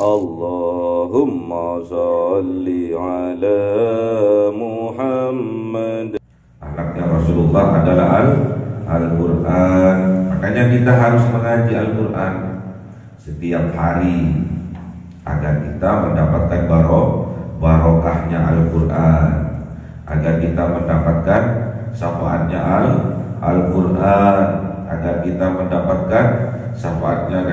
Allahumma salli ala Muhammad. Akhlaknya Rasulullah adalah Al-Quran. Makanya kita harus mengaji Al-Quran setiap hari agar kita mendapatkan barokahnya Al-Quran, agar kita mendapatkan syafaatnya Al-Quran, agar kita mendapatkan syafaatnya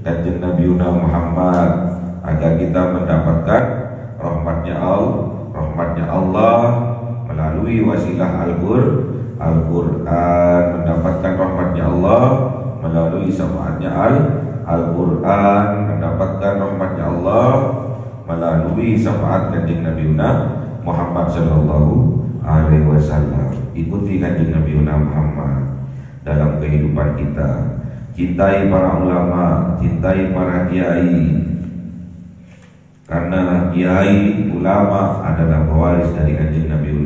kanjeng Nabi Muhammad, agar kita mendapatkan rahmatnya Allah melalui wasilah Al-Quran, mendapatkan rahmatnya Allah melalui syafaatnya Al-Quran, mendapatkan rahmatnya Allah melalui syafaat kanjeng Nabi Muhammad sallallahu alaihi wasallam. Ikuti kanjeng Nabi Muhammad dalam kehidupan kita. Cintai para ulama, cintai para kiai, karena kiai ulama adalah pewaris dari kanjeng Nabi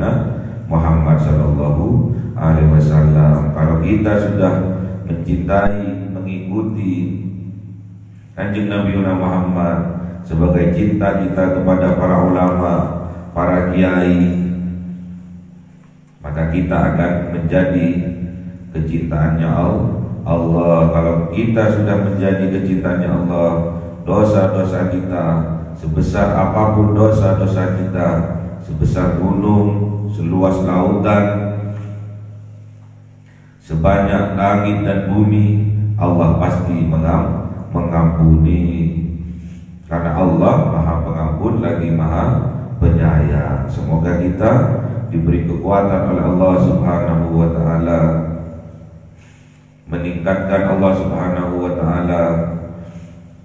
Muhammad sallallahu alaihi wasallam. Kalau kita sudah mencintai, mengikuti kanjeng Nabi Muhammad sebagai cinta kita kepada para ulama, para kiai, maka kita akan menjadi kecintaannya Allah. Kalau kita sudah menjadi kecintaannya Allah, dosa-dosa kita, sebesar apapun dosa-dosa kita, sebesar gunung, seluas lautan, sebanyak langit dan bumi, Allah pasti mengampuni. Karena Allah Maha Pengampun lagi Maha Penyayang. Semoga kita diberi kekuatan oleh Allah Subhanahu wa taala, meningkatkan Allah Subhanahu wa taala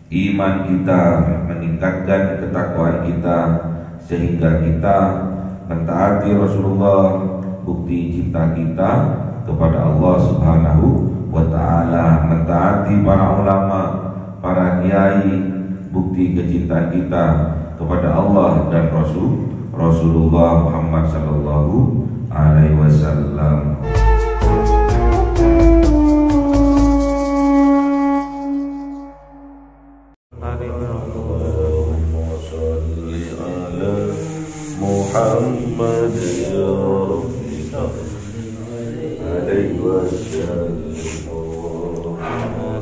iman kita, meningkatkan ketakwaan kita, sehingga kita mentaati Rasulullah, bukti cinta kita kepada Allah Subhanahu wa taala, mentaati para ulama, para kiai, bukti kecintaan kita kepada Allah dan Rasulullah Muhammad sallallahu alaihi wasallam. Muhammad ya Rabbi alaihi wasallam.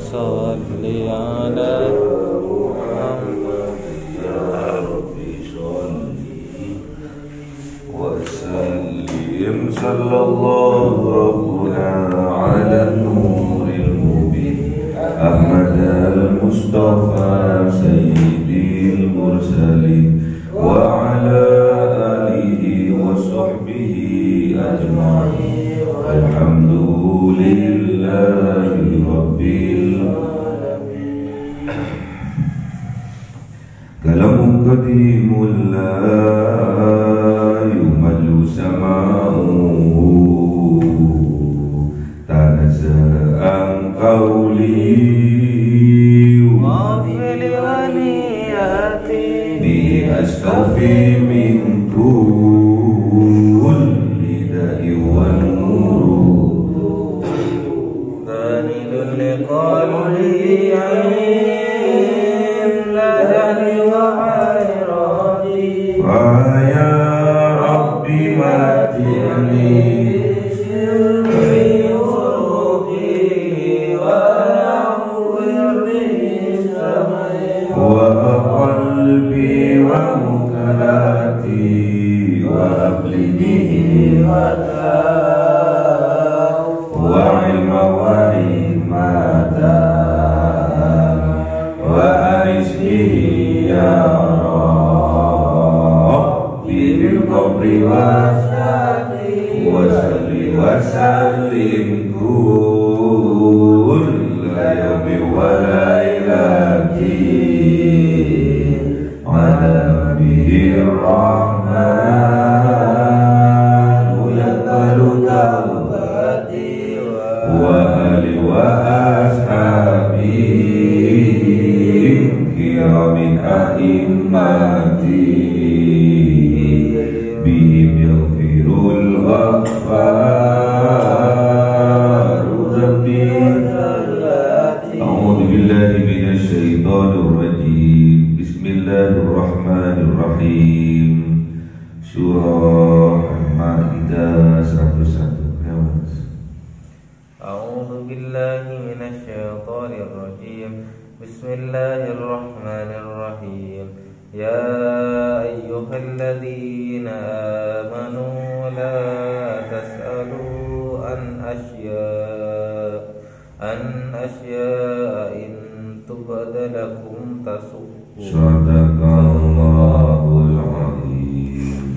Salli ala Muhammad ya Rabbi salli wa sallim. Sallallahu rabbuna ala nuril mubin Ahmad al-Mustafa sayyidil mursalin wa ala alhamdulillahi rabbil alamin. Kalamu qadimul la yumallu sama'uhu tanaza'an qawli wa fil waliyati bi astaghfi min kulli da'i wal wasallim kulla yawmi wa lailati ala nabiyir rahman yaqbalu tawbati wa ali wa ashabi kiramin a'immati bihim yaghfirul ghaffar. A'udzu billahi minasy syaithanir rajim. rajim. Bismillahirrahmanirrahim. Surah Al-Maidah 101. Ya, Mas. A'udzu billahi minasyaitonir rajim. Bismillahirrahmanirrahim. Ya ayyuhalladzina amanu la tas'alu an asya'a in tubda lakum tasukkum. Sadaqallahul azim.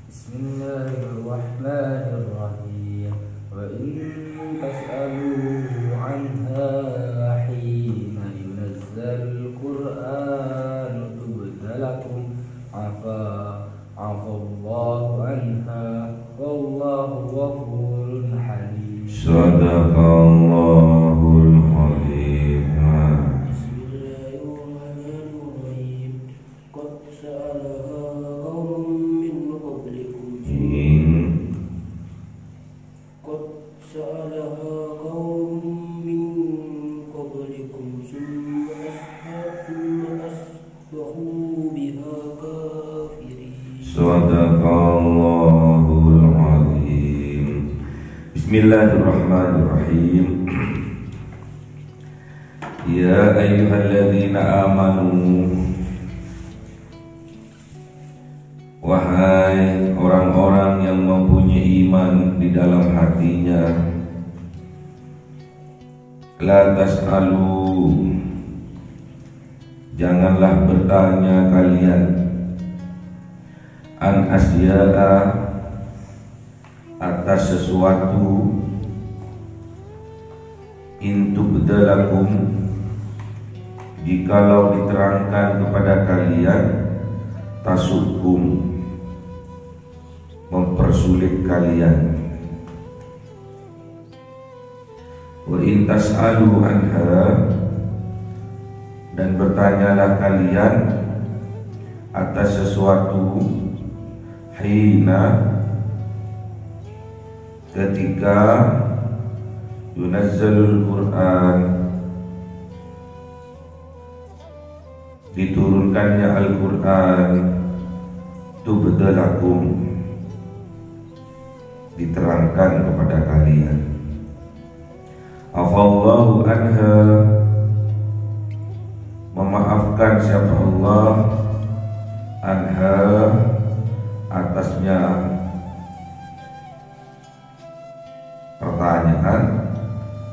Bismillahirrahmanirrahim. Wa in tas'alu anha hina yunazzal Qur'an tubda lakum afallahu anha wallahu ghafurun halim. Sadaqallahul azim. Bismillahirrahmanirrahim. Qad sa'alaha qaumun min qablikum Qad sa'alaha qaumun min qablikum summa asbahu biha kafirin. Sadaqallahul azim. Bismillahirrahmanirrahim. Ya ayyuhalladzina amanu, wahai orang-orang yang mempunyai iman di dalam hatinya, la tas'alu, janganlah bertanya kalian, an asya'a, atas sesuatu, in tubda lakum, jikalau diterangkan kepada kalian, tasukum, mempersulit kalian. Wa in tas'alu anha, dan bertanyalah kalian atas sesuatu, hina, ketika yunazzalul Qur'an, diturunkannya Al-Qur'an, tubda lakum, diterangkan kepada kalian. Afallahu anha, memaafkan siapa Allah, anha, atasnya pertanyaan,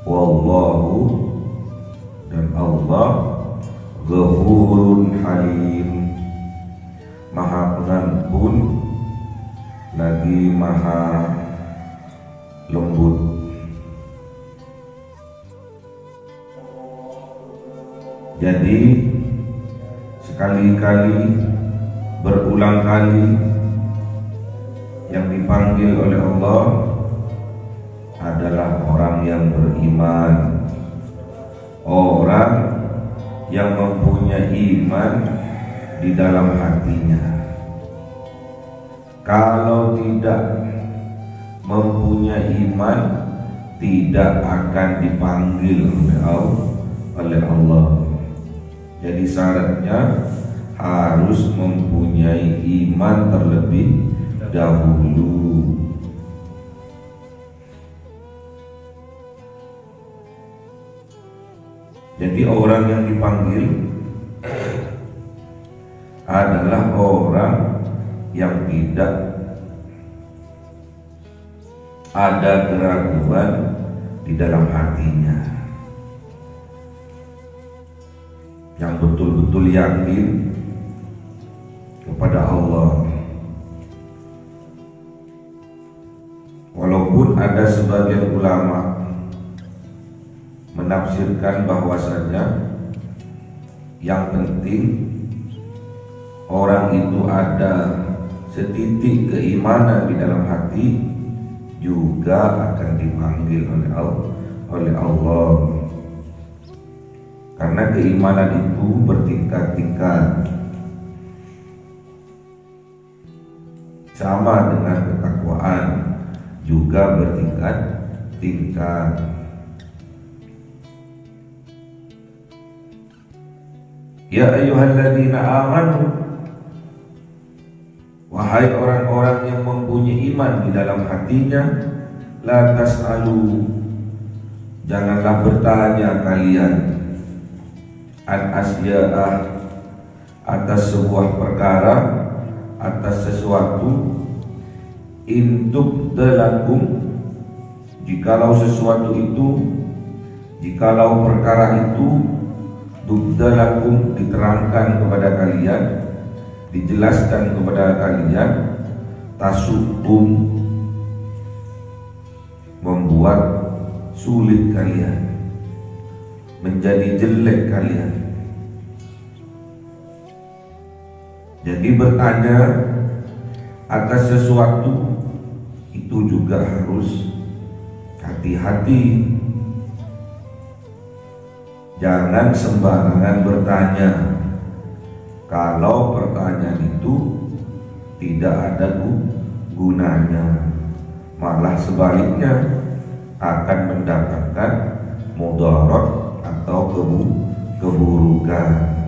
wallahu, dan Allah Ghafurun Halim, Maha Pengampun lagi Maha Lembut. Jadi sekali-kali, berulang kali yang dipanggil oleh Allah adalah orang yang beriman, orang yang mempunyai iman di dalam hatinya. Kalau tidak mempunyai iman, tidak akan dipanggil oleh Allah. Jadi syaratnya harus mempunyai iman terlebih dahulu. Jadi orang yang dipanggil adalah orang yang tidak ada keraguan di dalam hatinya, yang betul-betul yakin kepada Allah. Walaupun ada sebagian ulama menafsirkan bahwasanya yang penting orang itu ada setitik keimanan di dalam hati, juga akan dipanggil oleh Allah. Karena keimanan itu bertingkat-tingkat, sama dengan ketakwaan juga bertingkat-tingkat. Ya ayyuhalladzina amanu, wahai orang-orang yang mempunyai iman di dalam hatinya, la tas'alu, janganlah bertanya kalian, an asya'ah, atas sebuah perkara, atas sesuatu, intub dalakum, jikalau sesuatu itu, jikalau perkara itu tubdalakum, diterangkan kepada kalian, dijelaskan kepada kalian, tasukum, membuat sulit kalian, menjadi jelek kalian. Jadi bertanya atas sesuatu itu juga harus hati-hati. Jangan sembarangan bertanya. Kalau pertanyaan itu tidak ada gunanya, malah sebaliknya akan mendapatkan mudarat atau keburukan.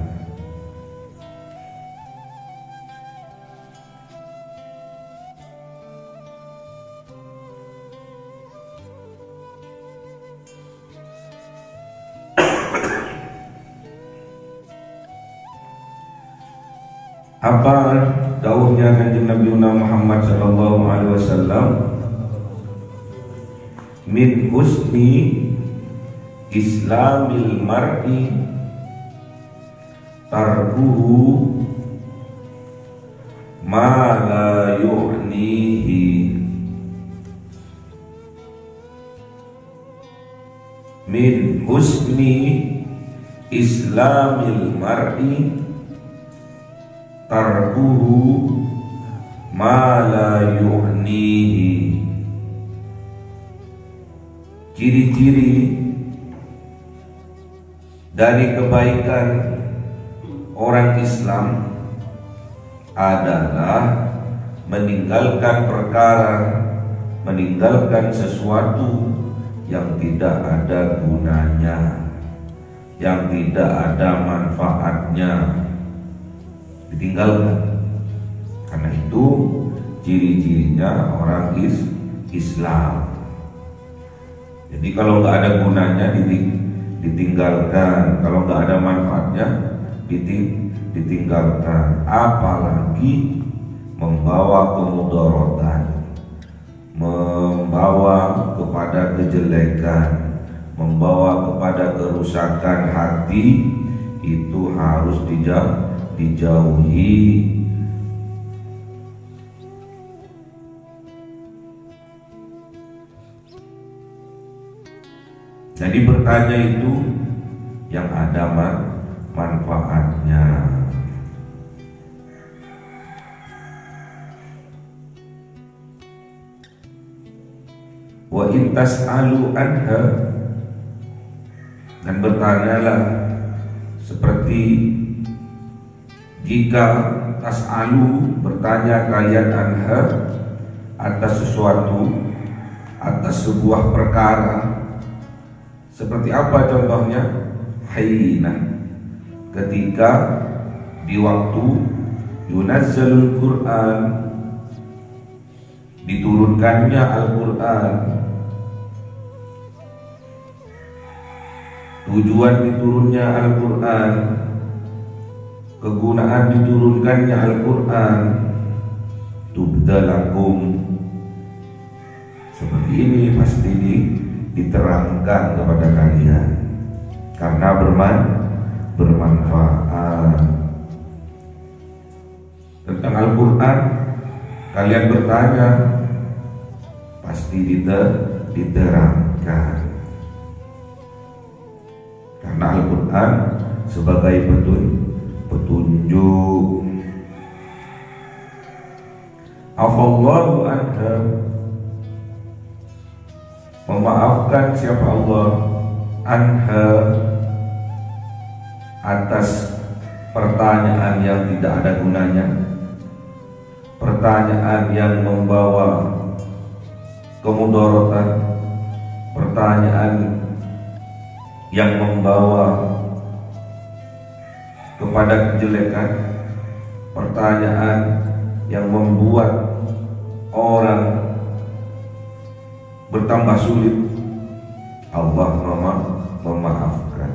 Apa dawuhnya kanjeng Nabi Muhammad sallallahu alaihi wasallam? Min husni islamil mar'i tarkuhu ma la yu'nihi. Min husni islamil mar'i tarkuhu ma la yu'nihi. Ciri-ciri dari kebaikan orang Islam adalah meninggalkan perkara, meninggalkan sesuatu yang tidak ada gunanya, yang tidak ada manfaatnya, ditinggalkan. Karena itu ciri-cirinya orang Islam. Jadi kalau nggak ada gunanya ditinggalkan, kalau nggak ada manfaatnya ditinggalkan. Apalagi membawa kemudaratan, membawa kepada kejelekan, membawa kepada kerusakan hati, itu harus dijauhi. Jadi bertanya itu yang ada manfaatnya. Wa in tas'alu anha, dan bertanyalah seperti jika tas'alu, bertanya kalian, anha, atas sesuatu, atas sebuah perkara. Seperti apa contohnya? Hina, ketika di waktu yunazzalul Quran, diturunkannya Al-Quran. Tujuan diturunnya Al-Quran, kegunaan diturunkannya Al-Quran, tubdalakum, seperti ini pasti diterangkan kepada kalian karena bermanfaat. Tentang Al-Quran kalian bertanya, pasti diterangkan karena Al-Quran sebagai petunjuk. Afallahu anha, memaafkan siapa Allah, anha, atas pertanyaan yang tidak ada gunanya, pertanyaan yang membawa kemudaratan, pertanyaan yang membawa kepada kejelekan, pertanyaan yang membuat orang bertambah sulit, Allah memaafkan.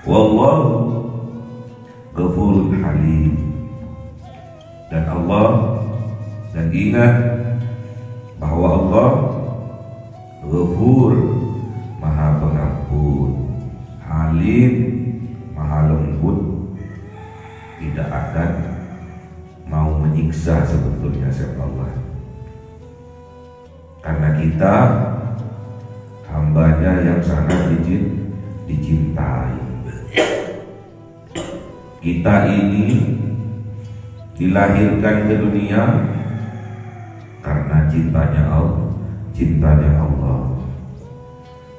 Wallahu Ghafurun Halim. Dan Allah, dan ingat bahwa Allah Ghafur, Maha Pengampun, Halim, Maha Lembut, tidak akan mau menyiksa sebetulnya siapa Allah. Karena kita hambanya yang sangat dicintai. Kita ini dilahirkan ke dunia karena cintanya Allah.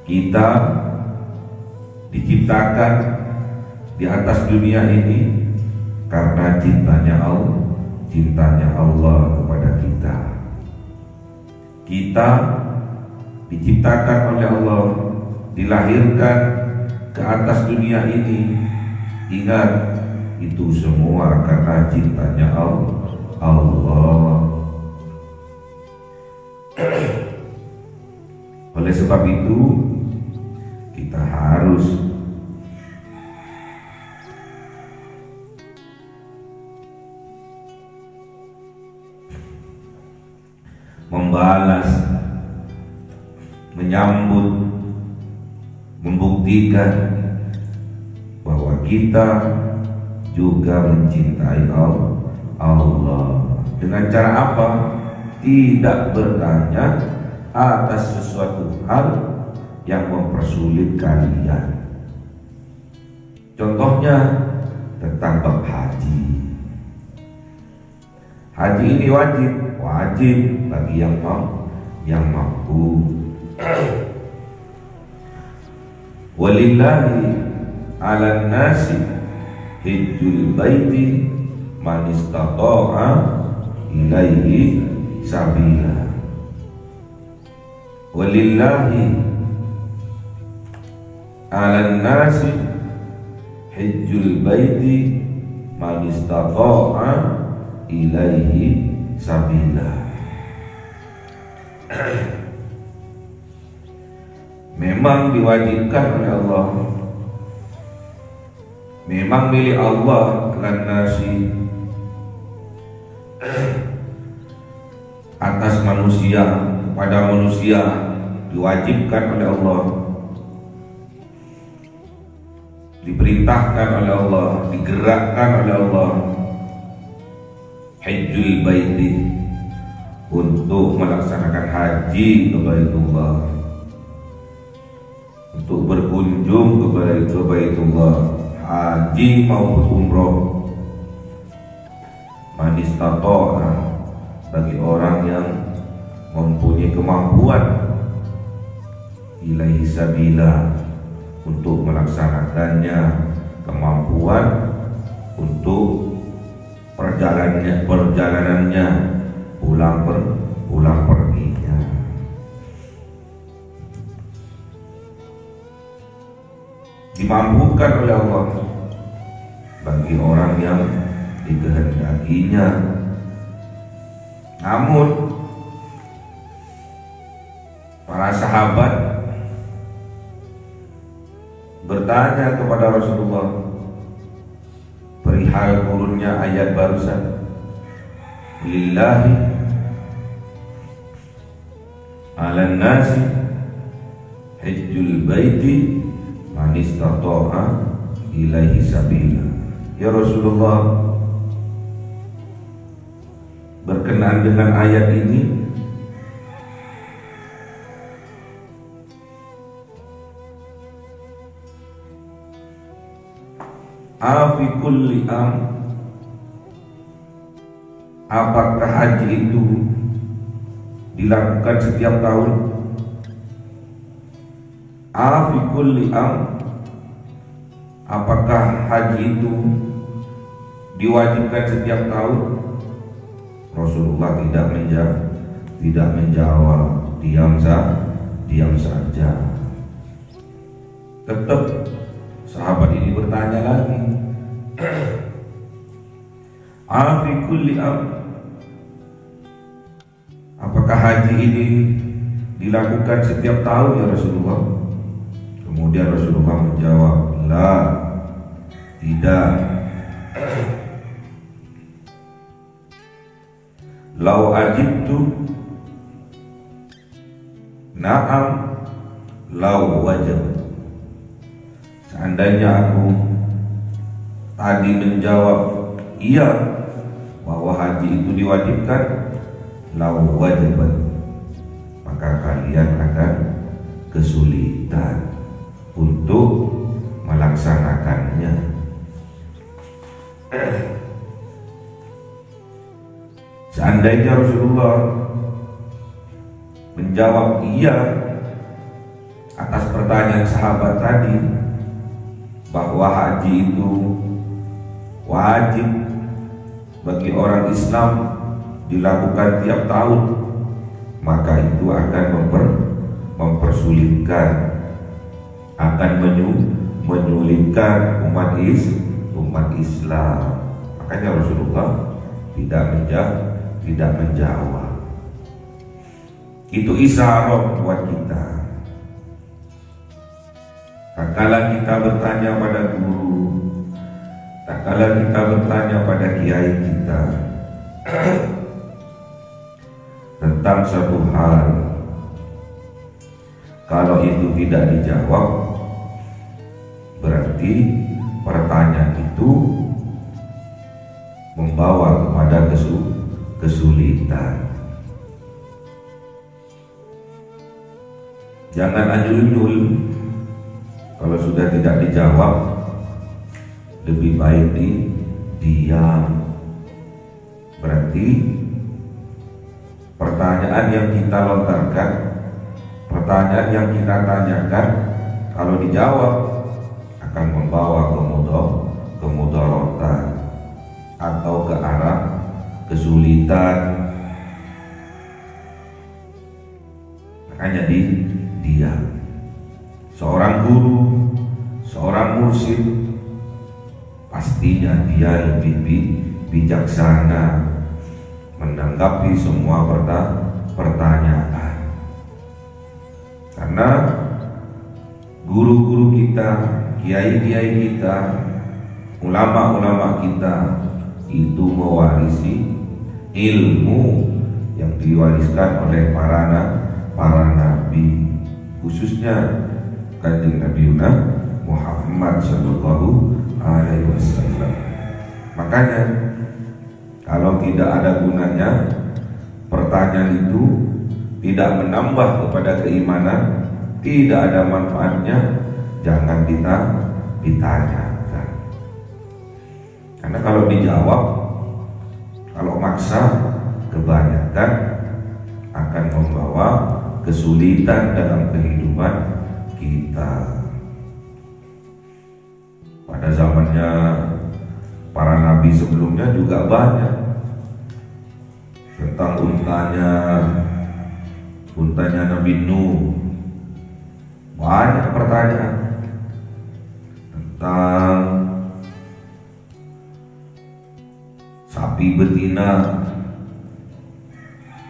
Kita diciptakan di atas dunia ini karena cintanya Allah kepada kita. Kita diciptakan oleh Allah, dilahirkan ke atas dunia ini. Ingat, itu semua karena cintanya Allah. Oleh sebab itu, kita harus membalas, menyambut, membuktikan bahwa kita juga mencintai Allah. Dengan cara apa? Tidak bertanya atas sesuatu hal yang mempersulit kalian. Contohnya tentang bab haji. Haji ini wajib bagi yang mampu. Walillahi 'alan nasi hijjul baiti man istata'a ilaihi sabila. Walillahi 'alan nasi hijjul baiti man istata'a ilaihi sabila. Memang diwajibkan oleh Allah, memang milik Allah lan nasi, atas manusia, pada manusia diwajibkan oleh Allah, diperintahkan oleh Allah, digerakkan oleh Allah, hajjul baiti, untuk melaksanakan haji ke Baitullah, untuk berkunjung ke Baitullah, haji maupun umroh. Man istata'a, bagi orang yang mempunyai kemampuan, ilaihi sabila, untuk melaksanakannya, kemampuan untuk perjalanannya, pulang perginya. Dimampukan oleh Allah bagi orang yang dikehendakinya. Namun para sahabat bertanya kepada Rasulullah perihal turunnya ayat barusan, lillahi 'alan nasi hajjul baiti man istata'a ilaihi sabila. Ya Rasulullah, berkenaan dengan ayat ini, afi kulli am, apakah haji itu dilakukan setiap tahun? Afi kulli am, apakah haji itu diwajibkan setiap tahun? Rasulullah tidak menjawab, diam saja. Tetap sahabat ini bertanya lagi, afi kulli am, apakah haji ini dilakukan setiap tahun ya Rasulullah? Kemudian Rasulullah menjawab, la, tidak. Lau ajibtu, na'am, lau wajib. Seandainya aku tadi menjawab iya bahwa haji itu diwajibkan, lau wajib, maka kalian akan kesulitan untuk melaksanakannya. Seandainya Rasulullah menjawab iya atas pertanyaan sahabat tadi bahwa haji itu wajib bagi orang Islam dilakukan tiap tahun, maka itu akan mempersulitkan, akan menyulitkan umat Islam. Makanya Rasulullah tidak menjawab. Itu isyarat buat kita. Tak kala kita bertanya pada guru, tak kala kita bertanya pada kiai kita tentang satu hal, kalau itu tidak dijawab, berarti pertanyaan itu membawa kepada kesulitan. Jangan anjul-anjul. Kalau sudah tidak dijawab, lebih baik diam. Berarti pertanyaan yang kita lontarkan, pertanyaan yang kita tanyakan, kalau dijawab akan membawa kemudaratan atau ke arah kesulitan. Makanya diam. Seorang guru, seorang mursyid, pastinya dia lebih bijaksana menanggapi semua pertanyaan. Karena guru-guru kita, kiai-kiai kita, ulama-ulama kita itu mewarisi ilmu yang diwariskan oleh para nabi, khususnya Kanjeng Nabi Muhammad sallallahu alaihi wasallam. Makanya kalau tidak ada gunanya pertanyaan itu, tidak menambah kepada keimanan, tidak ada manfaatnya, jangan ditanyakan. Karena kalau dijawab, kalau maksa, kebanyakan akan membawa kesulitan dalam kehidupan kita. Pada zamannya para nabi sebelumnya juga banyak tentang untanya Nabi Nuh. Banyak pertanyaan tentang sapi betina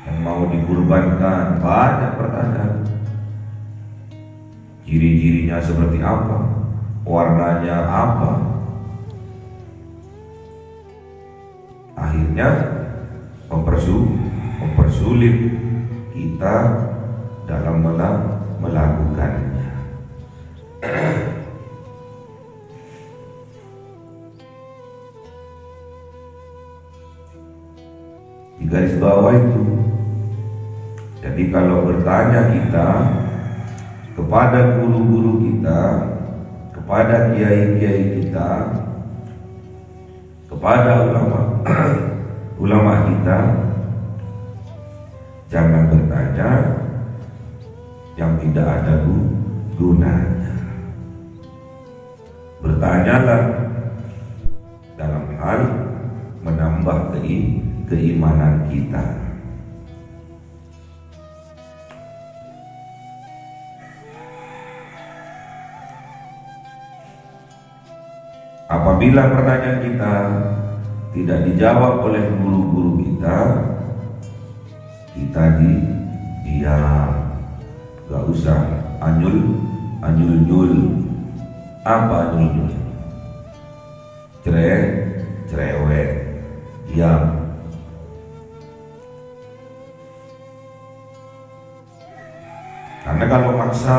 yang mau dikurbankan. Banyak pertanyaan. Ciri-cirinya seperti apa? Warnanya apa? Akhirnya mempersulit kita dalam melakukannya. Di garis bawah itu, jadi kalau bertanya kita kepada guru-guru kita, kepada kiai-kiai kita, kepada ulama kita, jangan bertanya yang tidak ada gunanya. Bertanyalah dalam hal menambah keimanan kita. Apabila pertanyaan kita tidak dijawab oleh guru-guru kita diam, gak usah anyul-nyul. Apa anyul-nyul? Cerewet, diam. Karena kalau maksa,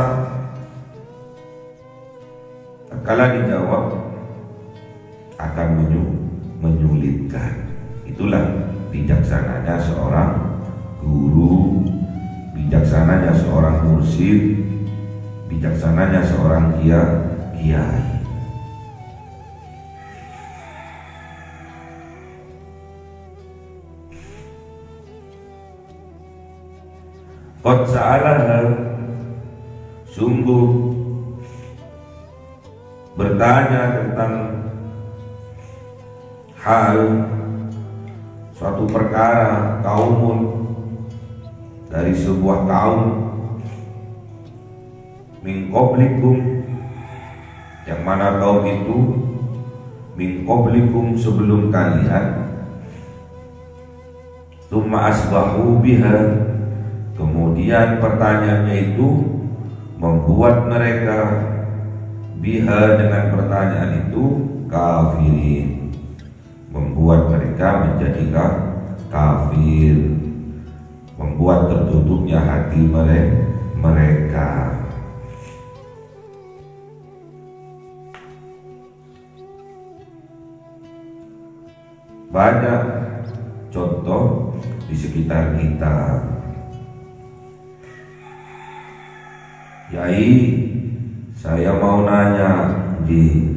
kalau dijawab akan menyulitkan. Itulah bijaksananya seorang guru, bijaksananya seorang mursyid, bijaksananya seorang kiai. Qad sa'alaha, sungguh bertanya tentang hal suatu perkara kaumun dari sebuah kaum min qablikum, yang mana kaum itu min qablikum sebelum kalian, tsumma asbahu biha, kemudian pertanyaannya itu membuat mereka biha, dengan pertanyaan itu kafirin, membuat mereka menjadi kafir, membuat tertutupnya hati mereka. Banyak contoh di sekitar kita. Yai, saya mau nanya di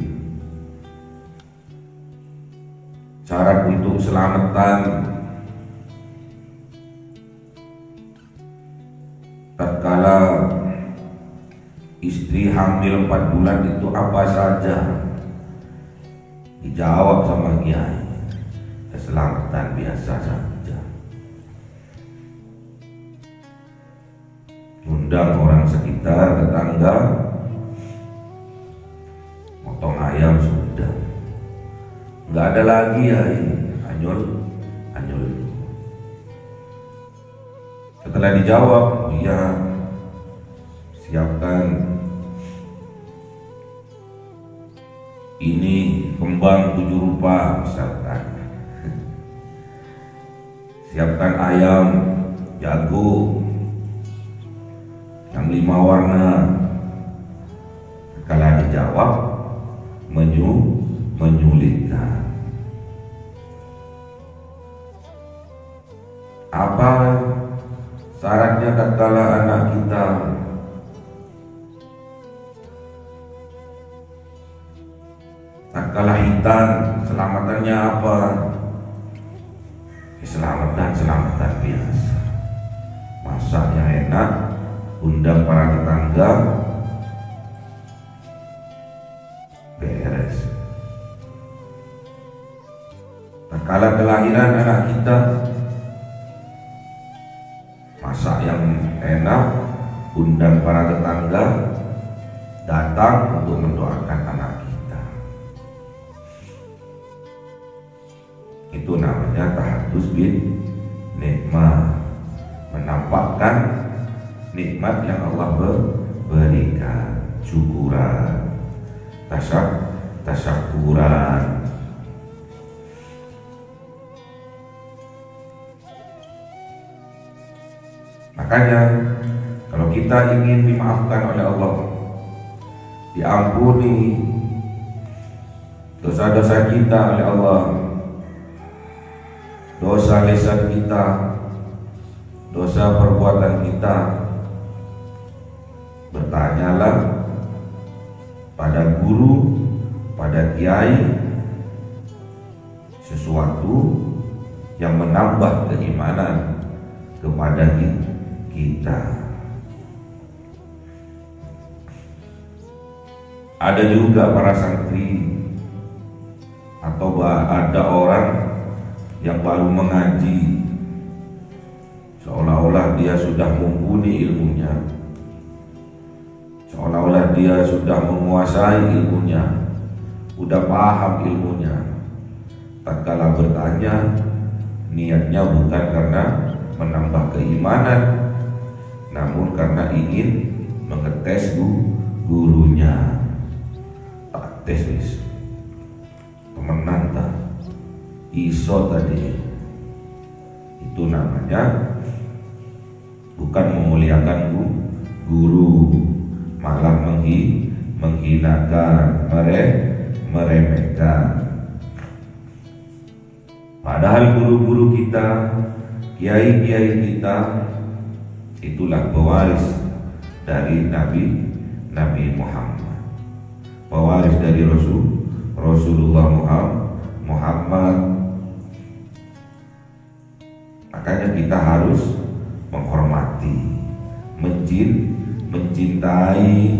syarat untuk selamatan tatkala istri hamil 4 bulan itu apa saja? Dijawab sama kiai, keselamatan biasa saja. Undang orang sekitar, tetangga, motong ayam sudah, nggak ada lagi ya anyul. Setelah dijawab, iya, siapkan ini kembang 7 rupa misalkan, siapkan ayam jago yang 5 warna. Kalau dijawab menyulitkan. Apa syaratnya tatkala anak kita tatkala hitam, selamatannya apa? Selamatan biasa, masak yang enak, undang para tetangga, beres. Tatkala kelahiran anak kita, masak yang enak, undang para tetangga datang untuk mendoakan anak kita. Itu namanya tahadus bin nikmah, menampakkan nikmat yang Allah berikan, syukuran, tasyakuran. Makanya kalau kita ingin dimaafkan oleh Allah, diampuni dosa-dosa kita oleh Allah, dosa lisan kita, dosa perbuatan kita, bertanyalah pada guru, pada kiai, sesuatu yang menambah keimanan kepada kita. Ada juga para santri atau ada orang yang baru mengaji, seolah-olah dia sudah mumpuni ilmunya, seolah-olah dia sudah menguasai ilmunya. udah paham ilmunya. Tatkala bertanya, niatnya bukan karena menambah keimanan, namun karena ingin mengetes gurunya. Tak tes wis. Temenan tak iso tadi. Itu namanya bukan memuliakan guru, malah menghinakan, meremehkan. Padahal guru-guru kita, kiai-kiai kita, itulah pewaris dari Nabi Muhammad, pewaris dari Rasulullah Muhammad. Makanya kita harus menghormati, mencintai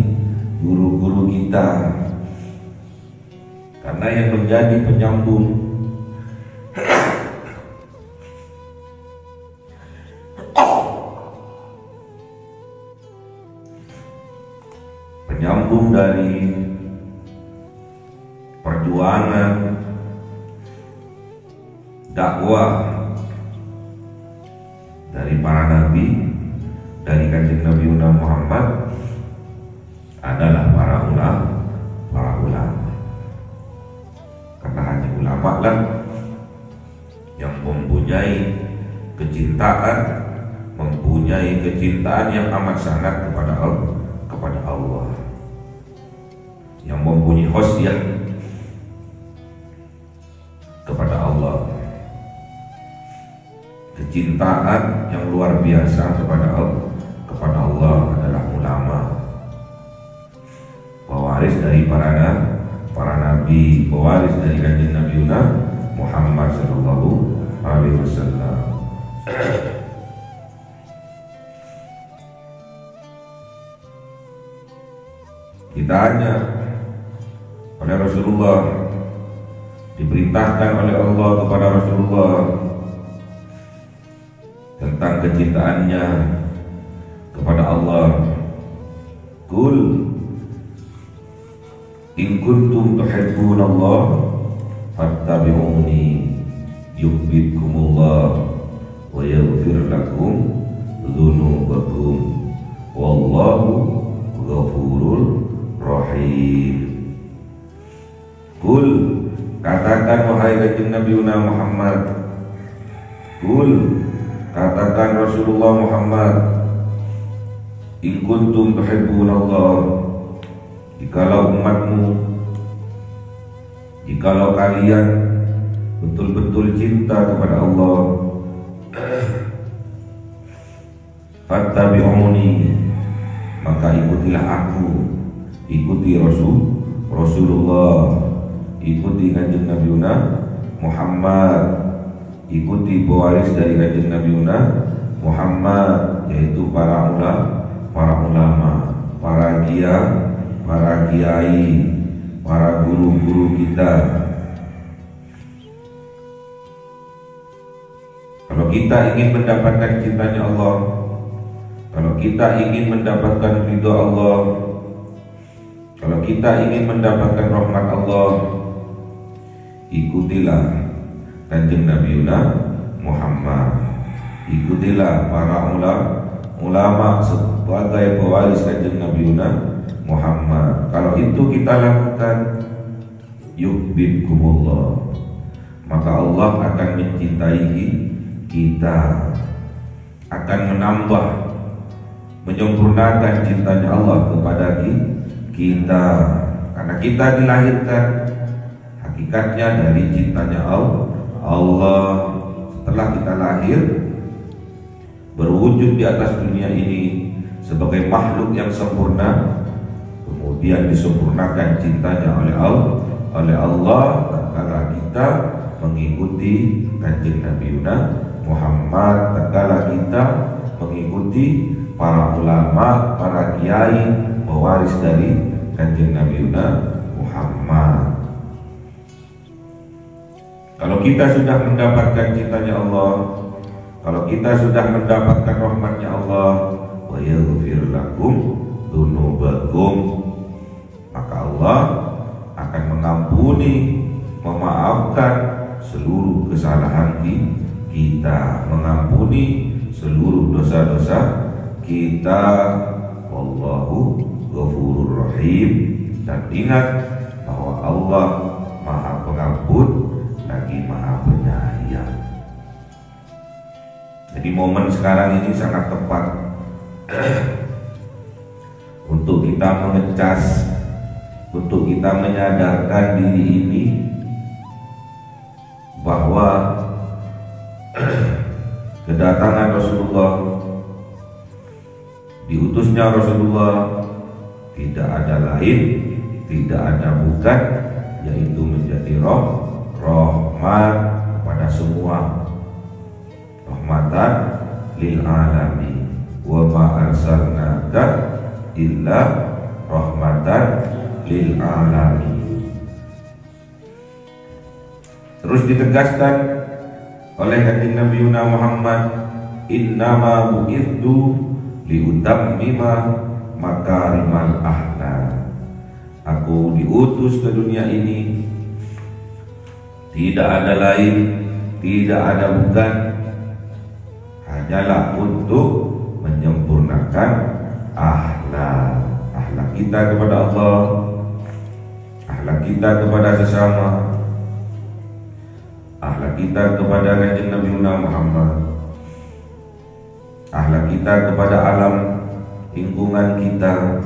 guru-guru kita, karena yang menjadi penyambung dari perjuangan dakwah dari para nabi, dari kanjeng Nabi Muhammad adalah para ulama. Karena hanya ulama lah yang mempunyai kecintaan yang amat sangat kepada Allah, yang mempunyai khosyah kepada Allah, kecintaan yang luar biasa kepada Allah adalah ulama, pewaris dari para nabi, pewaris dari kanjeng Nabi Muhammad sallallahu alaihi wasallam. Ditanya oleh Rasulullah, diperintahkan oleh Allah kepada Rasulullah tentang kecintaannya kepada Allah. Qul in kuntum tuhibbunallah fattabi'uni yuhibbukumullah wa yaghfir lakum dzunubakum wallahu ghafurur rahim. Qul, katakan wahai kanjeng Nabi Muhammad, qul, katakan Rasulullah Muhammad, in kuntum tuhibbunallah, jikalau umatmu, jikalau kalian betul-betul cinta kepada Allah, fattabi'uni, maka ikutilah aku, ikuti Rasulullah, ikuti kanjeng Nabi Muhammad, ikuti pewaris dari kanjeng Nabi Muhammad, yaitu para ulama, para kiai, para guru-guru kita. Kalau kita ingin mendapatkan cintanya Allah, kalau kita ingin mendapatkan ridho Allah, kalau kita ingin mendapatkan rahmat Allah, ikutilah kanjeng Nabi Muhammad, ikutilah para ulama sebagai pewaris kanjeng Nabi Muhammad. Kalau itu kita lakukan, yuhibbukumullah, maka Allah akan mencintai kita, akan menambah, menyempurnakan cintanya Allah kepada kita. Karena kita dilahirkan hakikatnya dari cintanya Allah. Setelah kita lahir, berwujud di atas dunia ini sebagai makhluk yang sempurna, kemudian disempurnakan cintanya oleh Allah tatkala kita mengikuti kanjeng Nabi Muhammad, tatkala kita mengikuti para ulama, para kiai, pewaris dari kanjeng Nabi Muhammad. Kalau kita sudah mendapatkan cintanya Allah, kalau kita sudah mendapatkan rahmatnya Allah, wa yaghfir lakum dzunubakum, maka Allah akan mengampuni mengampuni, memaafkan seluruh kesalahan kita, mengampuni seluruh dosa-dosa kita. Wallahu ghafurur rahim. Dan ingat bahwa Allah Maha Pengampun lagi Maha Penyayang. Jadi momen sekarang ini sangat tepat untuk kita mengecas, untuk kita menyadarkan diri ini bahwa kedatangan Rasulullah, diutusnya Rasulullah tidak ada lain, tidak ada bukan, yaitu menjadi rahmat kepada semua, rahmatan lil alamin. Wa ma arsalnaka illa rahmatan lil alamin. Terus ditegaskan oleh kanjeng Nabi Muhammad, innama bu'ithu liutammima makarimal akhlak. Aku diutus ke dunia ini tidak ada lain, tidak ada bukan, hanyalah untuk menyempurnakan akhlak kita kepada Allah, akhlak kita kepada sesama, akhlak kita kepada kanjeng Nabi Muhammad, akhlak kita kepada alam lingkungan kita.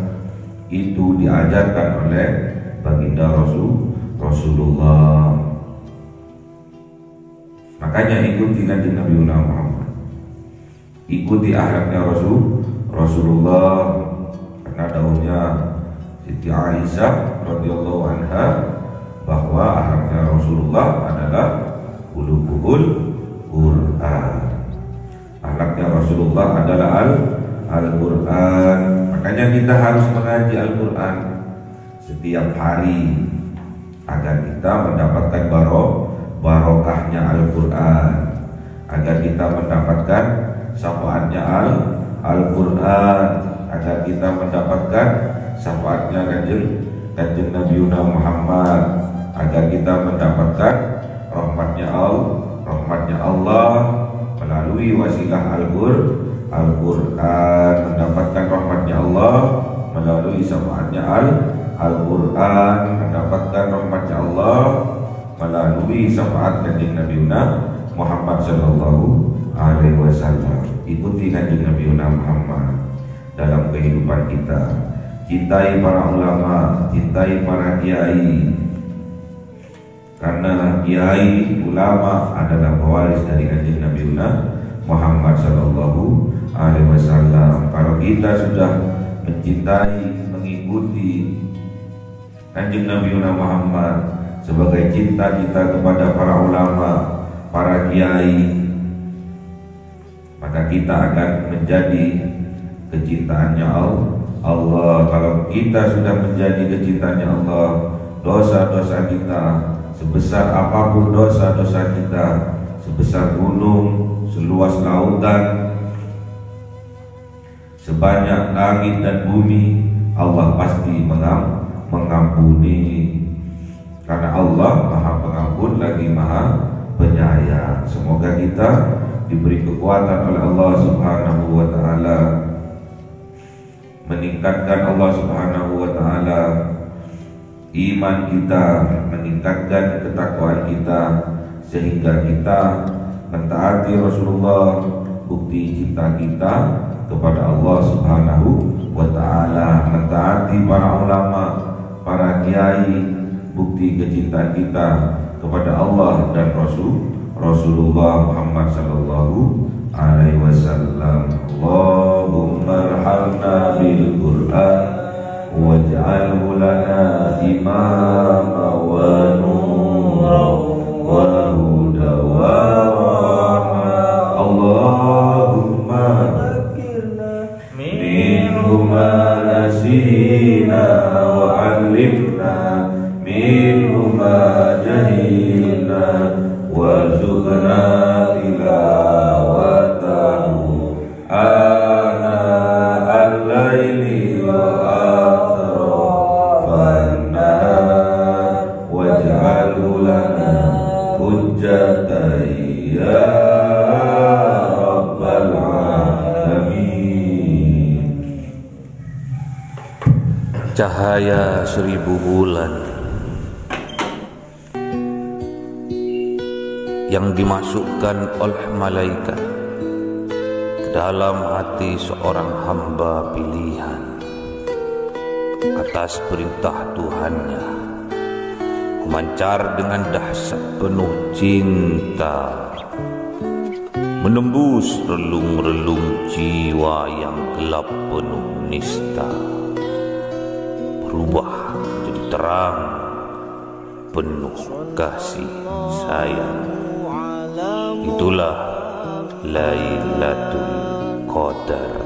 Itu diajarkan oleh baginda Rasulullah. Makanya ikuti kanjeng Nabi Muhammad, ikuti akhlaknya Rasulullah. Karena daunnya Siti Aisyah radhiyallahu anha bahwa akhlaknya Rasulullah adalah khuluqul Quran. Akhlaknya Rasulullah adalah Al-Quran. Makanya kita harus mengaji Al-Quran setiap hari agar kita mendapatkan barokahnya Al-Quran, agar kita mendapatkan syafaatnya Al-Quran, agar kita mendapatkan syafaatnya kanjeng Nabi Muhammad, agar kita mendapatkan rahmatnya Allah melalui wasilah Al-Quran, mendapatkan rahmatnya Allah melalui syafaatnya Al-Quran, mendapatkan rahmatnya Allah melalui syafaat kanjeng Nabi Muhammad sallallahu alaihi wasallam. Ikuti kanjeng Nabi Muhammad dalam kehidupan kita. Cintai para ulama, cintai para kiai. Karena kiai, ulama adalah pewaris dari kanjeng Nabi Muhammad sallallahu alaihi wasallam. Kalau kita sudah mencintai, mengikuti kanjeng Nabi Muhammad sebagai cinta kita kepada para ulama, para kiai, maka kita akan menjadi kecintaannya Allah. Kalau kita sudah menjadi kecintaannya Allah, dosa-dosa kita, sebesar apapun dosa-dosa kita, sebesar gunung, seluas lautan, sebanyak langit dan bumi, Allah pasti mengampuni. Karena Allah Maha Pengampun lagi Maha Penyayang. Semoga kita diberi kekuatan oleh Allah Subhanahu wa taala, meningkatkan Allah Subhanahu wa taala iman kita, meningkatkan ketakwaan kita, sehingga kita mentaati Rasulullah, bukti cinta kita kepada Allah Subhanahu wa taala, mentaati para ulama, para kiai, bukti kecintaan kita kepada Allah dan Rasulullah Muhammad sallallahu alaihi wasallam. Allahumma arhamna bil Qur'an waj'alhu lana imama wa nura wa huda wa rahmah. Allahumma minhu ma nasina wa 'allimna minhu ma jahilna warzuqna tilawatahu ana al-laili wa atrafan nahar waj'al cahaya 1000 bulan yang dimasukkan oleh malaikat ke dalam hati seorang hamba pilihan atas perintah Tuhannya, memancar dengan dahsyat penuh cinta, menembus relung-relung jiwa yang gelap penuh nista, berubah menjadi terang penuh kasih sayang. Itulah Lailatul Qadar.